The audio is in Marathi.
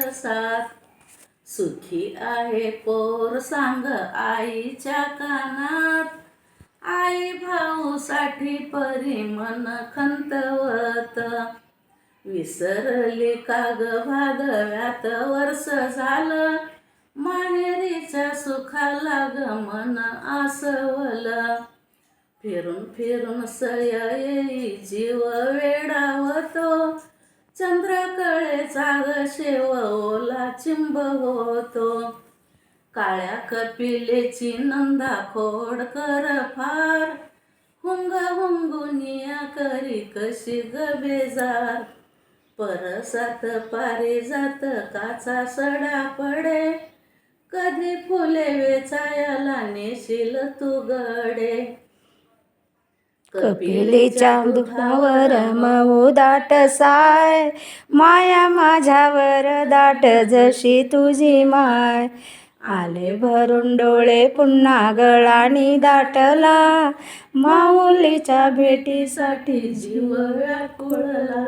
साथ. सुखी आहे पोर सांग आईच्या कानात. आई भाऊसाठी परी मन खंतवत. विसरली का ग भादव्यात वर्ष झालं. माहेरीच्या सुखाला ग मन आसवलं. फिरून फिरून सय येई जीव वेडावतो. चंद्राकळेचा ग शेव ओला चिंब होतो. काळ्या कपिलेची नंदा खोड कर फार. हुंग हुंगुनिया करी कशी ग बेजार. परसात पारिजात काचा सडा पडे. कधी फुले वेचायला नेशील तू गडे. कपिलेच्या दुखावर मऊ दाट साय. माया माझ्यावर दाट जशी तुझी माय. आले भरून डोळे पुन्हा गळानी दाटला. माऊलीच्या भेटीसाठी जीव व्याकुळला.